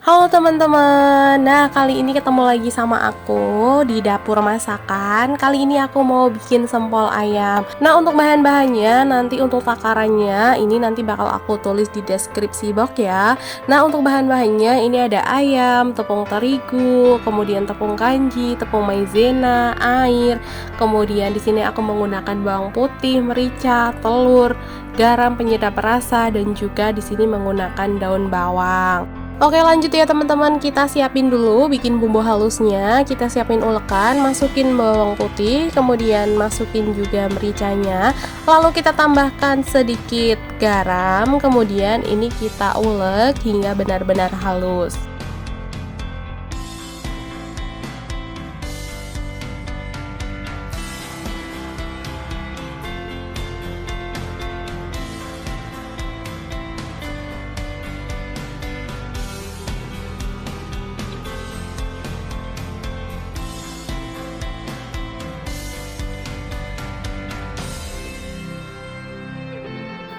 Halo teman-teman, nah kali ini ketemu lagi sama aku di dapur masakan. Kali ini aku mau bikin sempol ayam. Nah untuk bahan-bahannya, nanti untuk takarannya ini nanti bakal aku tulis di deskripsi box ya. Nah untuk bahan-bahannya ini ada ayam, tepung terigu, kemudian tepung kanji, tepung maizena, air. Kemudian di sini aku menggunakan bawang putih, merica, telur, garam penyedap rasa, dan juga di sini menggunakan daun bawang. Oke lanjut ya teman-teman, kita siapin dulu bikin bumbu halusnya. Kita siapin ulekan, masukin bawang putih, kemudian masukin juga mericanya. Lalu kita tambahkan sedikit garam, kemudian ini kita ulek hingga benar-benar halus.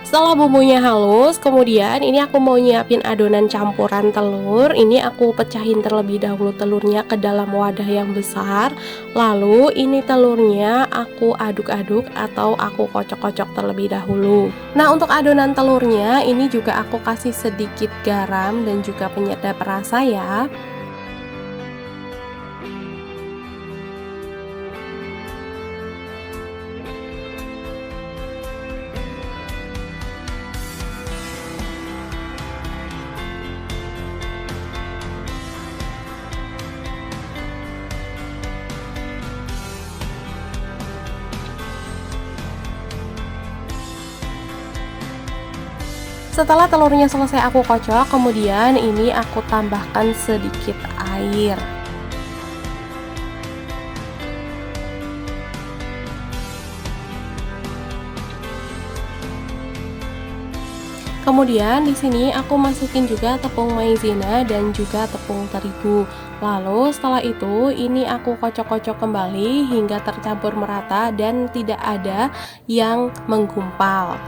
Setelah bumbunya halus, kemudian ini aku mau nyiapin adonan campuran telur. Ini aku pecahin terlebih dahulu telurnya ke dalam wadah yang besar. Lalu ini telurnya aku aduk-aduk atau aku kocok-kocok terlebih dahulu. Nah, untuk adonan telurnya ini juga aku kasih sedikit garam dan juga penyedap rasa ya. Setelah telurnya selesai aku kocok, kemudian ini aku tambahkan sedikit air. Kemudian di sini aku masukin juga tepung maizena dan juga tepung terigu. Lalu setelah itu ini aku kocok-kocok kembali hingga tercampur merata dan tidak ada yang menggumpal.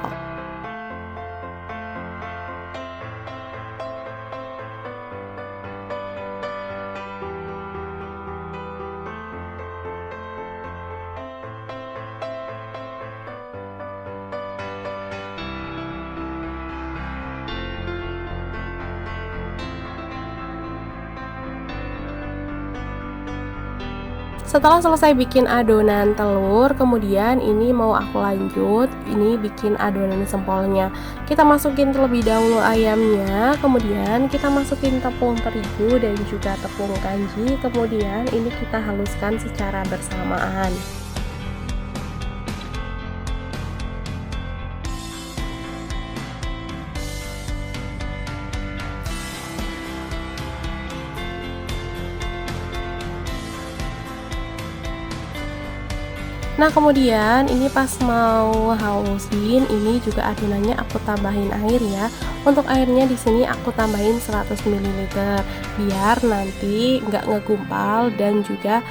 Setelah selesai bikin adonan telur, kemudian ini mau aku lanjut, ini bikin adonan sempolnya. Kita masukin terlebih dahulu ayamnya, kemudian kita masukin tepung terigu dan juga tepung kanji, kemudian ini kita haluskan secara bersamaan. Nah kemudian ini pas mau halusin, ini juga adonannya aku tambahin air ya. Untuk airnya di sini aku tambahin 100 ml biar nanti nggak ngegumpal dan juga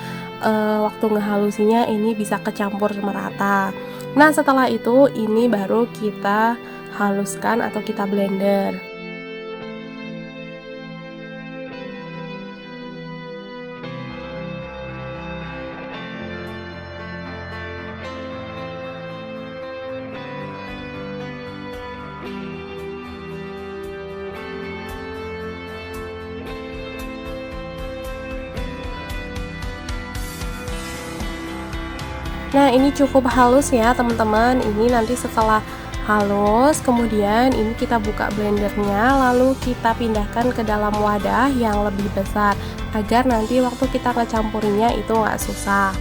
waktu ngehalusinya ini bisa kecampur merata. Nah setelah itu ini baru kita haluskan atau kita blender. Nah ini cukup halus ya teman-teman. Ini nanti setelah halus kemudian ini kita buka blendernya, lalu kita pindahkan ke dalam wadah yang lebih besar agar nanti waktu kita ngecampurinya itu nggak susah.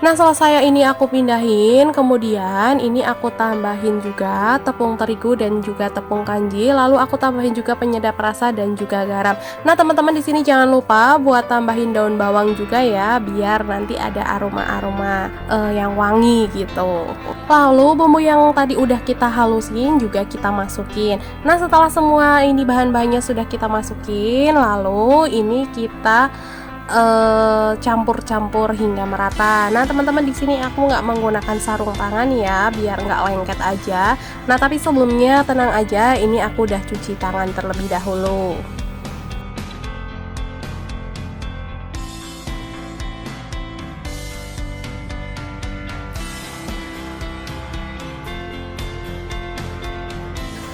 Nah, selesai ini aku pindahin, kemudian ini aku tambahin juga tepung terigu dan juga tepung kanji, lalu aku tambahin juga penyedap rasa dan juga garam. Nah, teman-teman di sini jangan lupa buat tambahin daun bawang juga ya, biar nanti ada aroma-aroma yang wangi gitu. Lalu bumbu yang tadi udah kita halusin juga kita masukin. Nah, setelah semua ini bahan-bahannya sudah kita masukin, lalu ini kita campur-campur hingga merata. Nah, teman-teman di sini aku nggak menggunakan sarung tangan ya, biar nggak lengket aja. Nah, tapi sebelumnya tenang aja, ini aku udah cuci tangan terlebih dahulu.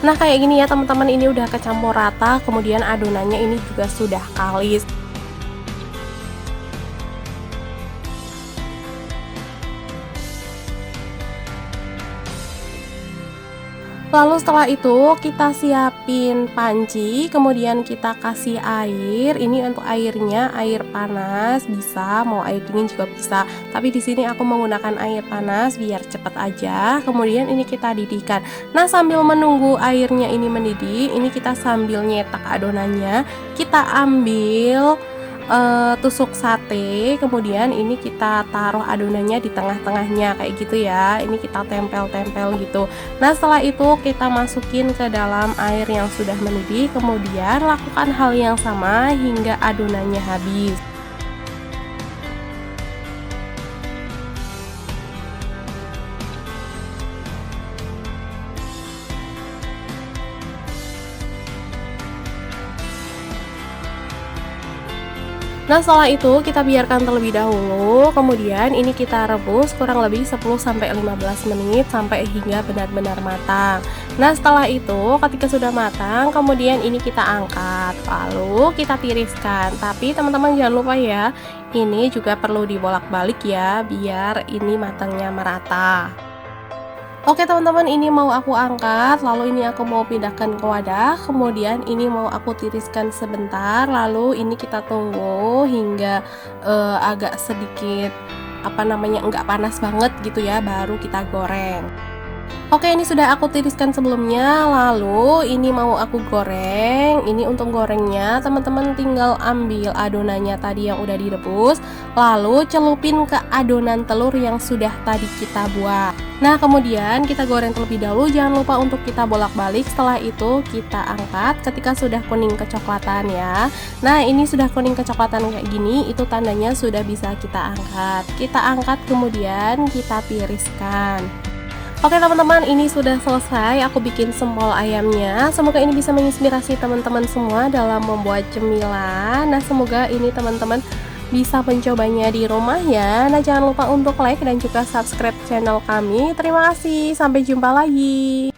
Nah, kayak gini ya teman-teman, ini udah kecampur rata, kemudian adonannya ini juga sudah kalis. Lalu setelah itu kita siapin panci, kemudian kita kasih air. Ini untuk airnya air panas, bisa mau air dingin juga bisa. Tapi di sini aku menggunakan air panas biar cepet aja. Kemudian ini kita didihkan. Nah, sambil menunggu airnya ini mendidih, ini kita sambil nyetak adonannya. Kita ambil tusuk sate, kemudian ini kita taruh adonannya di tengah-tengahnya kayak gitu ya. Ini kita tempel-tempel gitu. Nah, setelah itu kita masukin ke dalam air yang sudah mendidih, kemudian lakukan hal yang sama hingga adonannya habis. Nah, setelah itu kita biarkan terlebih dahulu, kemudian ini kita rebus kurang lebih 10-15 menit sampai hingga benar-benar matang. Nah, setelah itu ketika sudah matang, kemudian ini kita angkat, lalu kita tiriskan. Tapi teman-teman jangan lupa ya, ini juga perlu dibolak-balik ya, biar ini matangnya merata. Oke teman-teman, ini mau aku angkat, lalu ini aku mau pindahkan ke wadah, kemudian ini mau aku tiriskan sebentar, lalu ini kita tunggu hingga agak sedikit enggak panas banget gitu ya, baru kita goreng. Oke, ini sudah aku tiriskan sebelumnya, lalu ini mau aku goreng. Ini untuk gorengnya, teman-teman tinggal ambil adonannya tadi yang udah direbus, lalu celupin ke adonan telur yang sudah tadi kita buat. Nah, kemudian kita goreng terlebih dahulu, jangan lupa untuk kita bolak-balik. Setelah itu kita angkat ketika sudah kuning kecoklatan ya. Nah, ini sudah kuning kecoklatan kayak gini, itu tandanya sudah bisa kita angkat. Kita angkat kemudian kita tiriskan. Oke teman-teman, ini sudah selesai aku bikin sempol ayamnya. Semoga ini bisa menginspirasi teman-teman semua dalam membuat cemilan. Nah, semoga ini teman-teman bisa mencobanya di rumah ya. Nah, jangan lupa untuk like dan juga subscribe channel kami. Terima kasih, sampai jumpa lagi.